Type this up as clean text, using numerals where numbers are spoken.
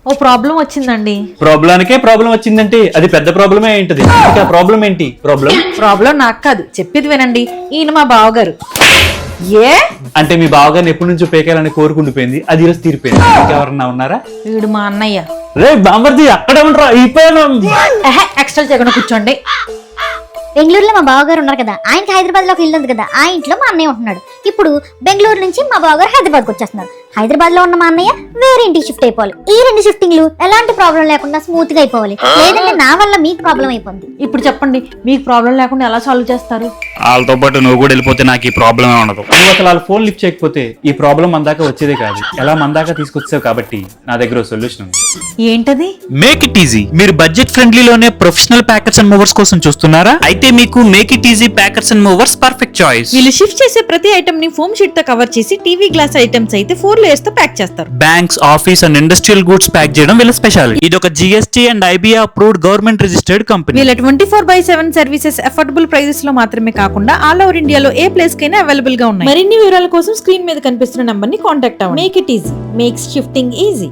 ఓ problem వచ్చిందండి. Problem వచ్చిందంటే అది పెద్ద ప్రాబ్లమే ఏంటిది? ఇంకా ప్రాబ్లం ఏంటి? ప్రాబ్లం నాకు కాదు, చెప్పేది వినండి. ఈయన మా బావగారు. ఏ అంటే మీ బావగారిని ఎప్పటి నుంచో పేకాలని కోరుకుండిపోయింది, అది ఈరోజు తీరిపోయింది. ఇంకెవరన్నా ఉన్నారా? వీడు మా అన్నయ్య. రే బాంబర్ది అక్కడే ఉండరా, అయిపోయాను. ఎక్స్ట్రా జగన్ కూర్చోండి. బెంగళూరులో మా బావగారు ఉన్నారు కదా, ఆయనకి హైదరాబాద్ లో ఒక ఇల్లు ఉంది కదా, ఆ ఇంట్లో మా అన్నయ్య ఉంటున్నాడు. ఇప్పుడు బెంగళూరు నుంచి మా బావగారు హైదరాబాద్కి వచ్చేస్తున్నారు. హైదరాబాద్ లో ఉన్న మా అన్నయ్య వేరే ఇంటికి షిఫ్ట్ అయిపోవాలి. ఈ 2 షిఫ్టింగ్లు ఎలాంటి ప్రాబ్లం లేకుండా స్మూత్ గా అయిపోవాలి, లేదంటే నా వల్ల మీకు ప్రాబ్లం అయిపోద్ది. ఇప్పుడు చెప్పండి, మీకు ప్రాబ్లం లేకుండా ఎలా సాల్వ్ చేస్తారు? వాళ్ళతో పాటు నువ్వు కూడా వెళ్ళిపోతే నాకు ఈ ప్రాబ్లమే ఉండదు. నువ్వు అసలు వాళ్ళ ఫోన్ లిఫ్ట్ చేయకపోతే ఈ ప్రాబ్లం మన దాకా వచ్చేదే కాదు. ఎలా మన దాకా తీసుకొచ్చావు కాబట్టి నా దగ్గర సొల్యూషన్ ఉంది. ఏంటది? Make it easy. మీరు బడ్జెట్ ఫ్రెండ్లీలోనే ప్రొఫెషనల్ ప్యాకర్స్ అండ్ మూవర్స్ కోసం చూస్తున్నారా? అయితే మీకు make it easy packers and movers perfect choice. వీళ్ళు షిఫ్ట్ చేసే ప్రతి ఐటమ్ ని ఫోమ్ షీట్ తో కవర్ చేసి టీవీ గ్లాస్ ఐటమ్స్ అయితే 4 లేయర్స్ తో ప్యాక్ చేస్తారు. Banks, office and industrial goods pack చేయడం వీళ్ళ స్పెషాలిటీ. ఇది ఒక GST and IBA approved government registered company. వీళ్ళ 24/7 సర్వీసెస్ అఫోర్డబుల్ ప్రైసెస్ లో మాత్రమే కాకుండా ఆల్ ఓవర్ ఇండియాలో ఏ ప్లేస్ కైనా అవైలబుల్ గా ఉన్నాయి. మరిన్ని వివరాల కోసం స్క్రీన్ మీద కనిపిస్తున్న నంబర్ ని కాంటాక్ట్ అవ్వండి. Make it easy, makes shifting easy.